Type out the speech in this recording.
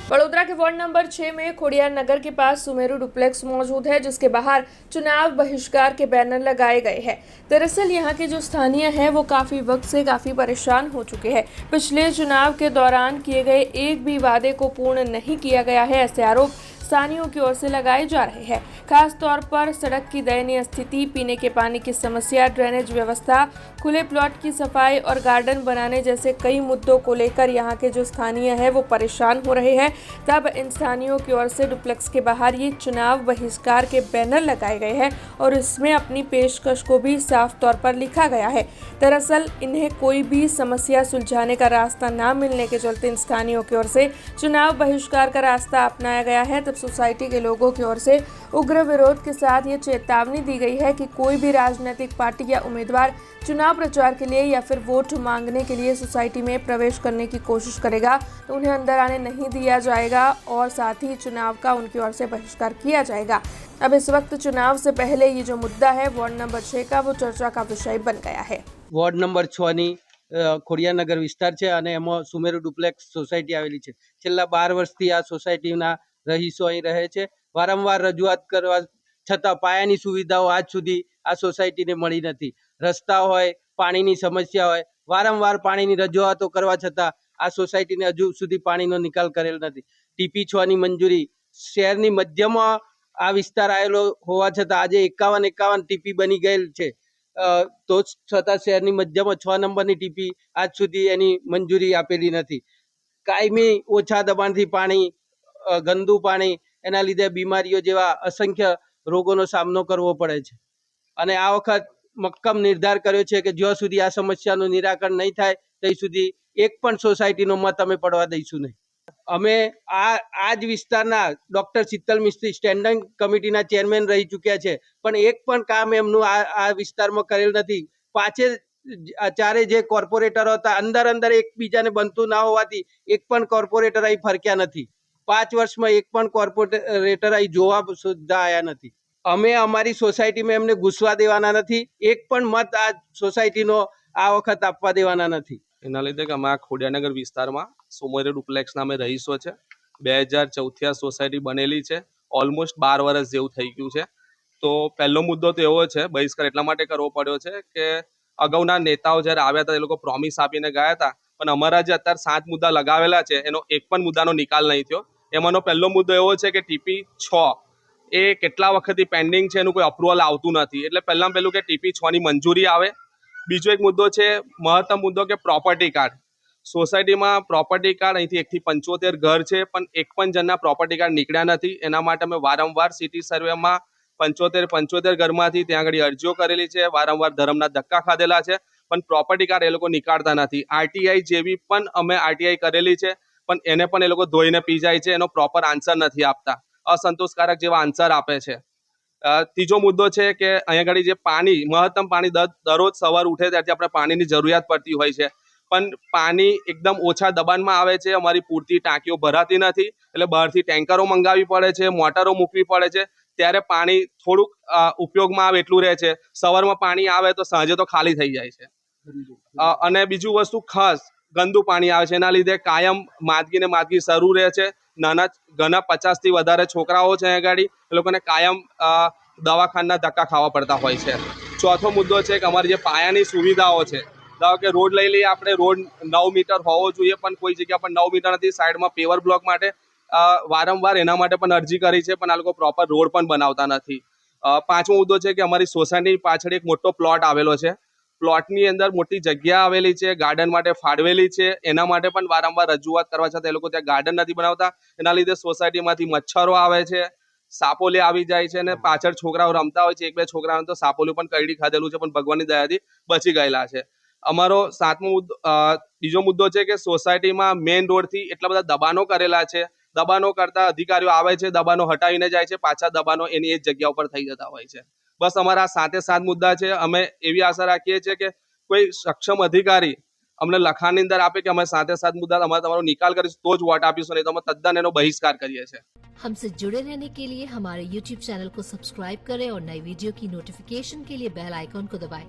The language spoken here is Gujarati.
वडोदरा के वार्ड नंबर 6 में खोडियार नगर के पास सुमेरु डुप्लेक्स मौजूद है, जिसके बाहर चुनाव बहिष्कार के बैनर लगाए गए हैं। दरअसल यहां के जो स्थानीय हैं वो काफी वक्त से काफी परेशान हो चुके हैं। पिछले चुनाव के दौरान किए गए एक भी वादे को पूर्ण नहीं किया गया है, ऐसे आरोप स्थानीयों की ओर से लगाए जा रहे हैं। खास तौर पर सड़क की दयनीय स्थिति, पीने के पानी की समस्या, ड्रेनेज व्यवस्था, खुले प्लॉट की सफाई और गार्डन बनाने जैसे कई मुद्दों को लेकर यहाँ के जो स्थानीय हैं वो परेशान हो रहे हैं। तब इन स्थानीयों की ओर से डुप्लेक्स के बाहर ये चुनाव बहिष्कार के बैनर लगाए गए हैं और इसमें अपनी पेशकश को भी साफ तौर पर लिखा गया है। दरअसल इन्हें कोई भी समस्या सुलझाने का रास्ता न मिलने के चलते इन स्थानीयों की ओर से चुनाव बहिष्कार का रास्ता अपनाया गया है। तब सोसाइटी के लोगों की ओर से उग्र विरोध के साथ ये चेतावनी दी गई है कि कोई भी राजनीतिक पार्टी या उम्मीदवार चुनाव प्रचार के लिए या फिर वोट मांगने के लिए सोसाइटी में प्रवेश करने की कोशिश करेगा तो उन्हें अंदर आने नहीं दिया जाएगा और साथ ही चुनाव का उनकी ओर से बहिष्कार किया जाएगा। अब इस वक्त चुनाव से पहले ये जो मुद्दा है वार्ड नंबर 6 का, वो चर्चा का विषय बन गया है। વોર્ડ નંબર 6 ની ખોડિયાનગર વિસ્તાર છે અને એમાં સુમેરુ ડુપ્લેક્સ સોસાયટી આવેલી છે। છેલ્લા 12 વર્ષથી આ સોસાયટીના રહીશો અહીં રહે છે। વારંવાર રજૂઆત કરવા છતાં પાયાની સુવિધાઓ આજ સુધી આ સોસાયટીને મળી નથી। રસ્તા હોય, પાણીની સમસ્યા હોય, વારંવાર પાણીની રજૂઆતો કરવા છતાં આ સોસાયટીને હજુ સુધી પાણીનો નિકાલ કરેલ નથી। ટીપી 6 ની મંજૂરી શહેરની મધ્યમાં આ વિસ્તાર આવેલો હોવા છતાં આજે 51 ટીપી બની ગયેલ છે। તો છતાં શહેરની મધ્યમાં 6 નંબરની ટીપી આજ સુધી એની મંજૂરી આપેલી નથી। કાયમી ઓછા દબાણથી પાણી, ગંદુ પાણી, એના લીધે બીમારીઓ જેવા અસંખ્ય રોગોનો સામનો કરવો પડે છે અને આ વખત મક્કમ નિર્ધાર કર્યો છે કે જ્યાં સુધી આ સમસ્યાનું નિરાકરણ નહીં થાય ત્યાં સુધી એક પણ સોસાયટીનો મત અમે પડવા દઈશું નહીં। અમે આ જ વિસ્તારના ડોક્ટર શીતલ મિસ્ત્રી સ્ટેન્ડિંગ કમિટીના ચેરમેન રહી ચૂક્યા છે, પણ એક પણ કામ એમનું આ વિસ્તારમાં કરેલ નથી। ચારે જે કોર્પોરેટરો હતા અંદર એકબીજાને બનતું ના હોવાથી એક પણ કોર્પોરેટર અહીં ફરક્યા નથી। 5 વર્ષમાં એક પણ કોર્પોરેટર અહીં જોવા સુદ્ધા આવ્યા નથી। અમે અમારી સોસાયટીમાં એમને ઘૂસવા દેવાના નથી। એક પણ મત આ સોસાયટીનો આ વખત આપવા દેવાના નથી। એના લીધે કે અમે આ ખોડિયાનગર વિસ્તારમાં સુમેરુ ડુપ્લેક્સના અમે રહીશો છે। 2014થી આ સોસાયટી બનેલી છે। ઓલમોસ્ટ 12 વર્ષ જેવું થઈ ગયું છે। તો પહેલો મુદ્દો તો એવો છે, બહિષ્કાર એટલા માટે કરવો પડ્યો છે કે અગાઉના નેતાઓ જ્યારે આવ્યા હતા એ લોકો પ્રોમિસ આપીને ગયા હતા, પણ અમારા જે અત્યારે 7 મુદ્દા લગાવેલા છે એનો એક પણ મુદ્દાનો નિકાલ નહીં થયો। એમાંનો પહેલો મુદ્દો એવો છે કે ટીપી 6 એ કેટલા વખતથી પેન્ડિંગ છે, એનું કોઈ અપ્રુવલ આવતું નથી। એટલે પહેલાં પહેલું કે ટીપી 6 ની મંજૂરી આવે। બીજો એક મુદ્દો છે, મહત્તમ મુદ્દો કે પ્રોપર્ટી કાર્ડ। સોસાયટીમાં પ્રોપર્ટી કાર્ડ અહીંથી 1 થી 75 ઘર છે, પણ એક પણ જણના પ્રોપર્ટી કાર્ડ નીકળ્યા નથી। એના માટે અમે વારંવાર સિટી સર્વેમાં 75 ઘરમાંથી ત્યાં આગળ અરજીઓ કરેલી છે, વારંવાર ધરમના ધક્કા ખાધેલા છે, પણ પ્રોપર્ટી કાર્ડ એ લોકો નીકાળતા નથી। આરટીઆઈ જેવી પણ અમે આરટીઆઈ કરેલી છે, પણ એને પણ એ લોકો ધોઈને પી જાય છે, એનો પ્રોપર આન્સર નથી આપતા, અસંતોષકારક જેવા આન્સર આપે છે। ત્રીજો મુદ્દો છે કે અહીંયા આગળ જે પાણી, મહત્તમ પાણી દરરોજ સવાર ઉઠે ત્યારથી આપણે પાણીની જરૂરિયાત પડતી હોય છે, પણ પાણી એકદમ ઓછા દબાણમાં આવે છે। અમારી પૂરતી ટાંકીઓ ભરાતી નથી, એટલે બહારથી ટેન્કરો મંગાવવી પડે છે, મોટરો મૂકવી પડે છે, ત્યારે પાણી થોડુંક ઉપયોગમાં આવે એટલું રહે છે। સવારમાં પાણી આવે તો સાંજે તો ખાલી થઈ જાય છે। અને બીજું વસ્તુ ખાસ ગંદુ પાણી આવે છે, એના લીધે કાયમ માદગી ને માદગી શરૂ રહે છે। નાના ઘણા 50 થી વધારે છોકરાઓ છે અહીંયા ગાડી, એ લોકોને કાયમ દવાખાના ધક્કા ખાવા પડતા હોય છે। ચોથો મુદ્દો છે કે અમારી જે પાયાની સુવિધાઓ છે, ધારો કે રોડ લઈ લઈએ આપણે, રોડ 9 મીટર હોવો જોઈએ, પણ કોઈ જગ્યા પર 9 મીટર નથી। સાઈડમાં પેવર બ્લોક માટે વારંવાર એના માટે પણ અરજી કરી છે, પણ આ લોકો પ્રોપર રોડ પણ બનાવતા નથી। પાંચમો મુદ્દો છે કે અમારી સોસાયટી પાછળ એક મોટો પ્લોટ આવેલો છે, પ્લોટની અંદર મોટી જગ્યા આવેલી છે, ગાર્ડન માટે ફાળવેલી છે, એના માટે પણ વારંવાર રજૂઆત કરવા છતાં એ લોકો ત્યાં ગાર્ડન નથી બનાવતા। એના લીધે સોસાયટીમાંથી મચ્છરો આવે છે, સાપોલી આવી જાય છે અને પાછળ છોકરાઓ રમતા હોય છે, 1-2 છોકરાઓને તો સાપોલી પણ કરડી ખાધેલું છે, પણ ભગવાનની દયાથી બચી ગયેલા છે। અમારો બીજો મુદ્દો છે કે સોસાયટીમાં મેઇન રોડથી એટલા બધા દબાણો કરેલા છે, દબાણો કરતા અધિકારીઓ આવે છે, દબાણો હટાવીને જાય છે, પાછા દબાણો એની એ જ જગ્યા ઉપર થઈ જતા હોય છે। બસ અમારા 7 મુદ્દા છે। અમે એવી આશા રાખીએ છીએ કે કોઈ સક્ષમ અધિકારી અમને લખાણની અંદર આપે કે અમે 7 મુદ્દા તમારો નિકાલ કરીશું તો જ વોટ આપીશું, નહીં તો અમે તદ્દન એનો બહિષ્કાર કરીએ છીએ। हमसे जुड़े रहने के लिए हमारे YouTube चैनल को सब्सक्राइब करें और नई वीडियो की नोटिफिकेशन के लिए बेल आइकॉन को दबाएं।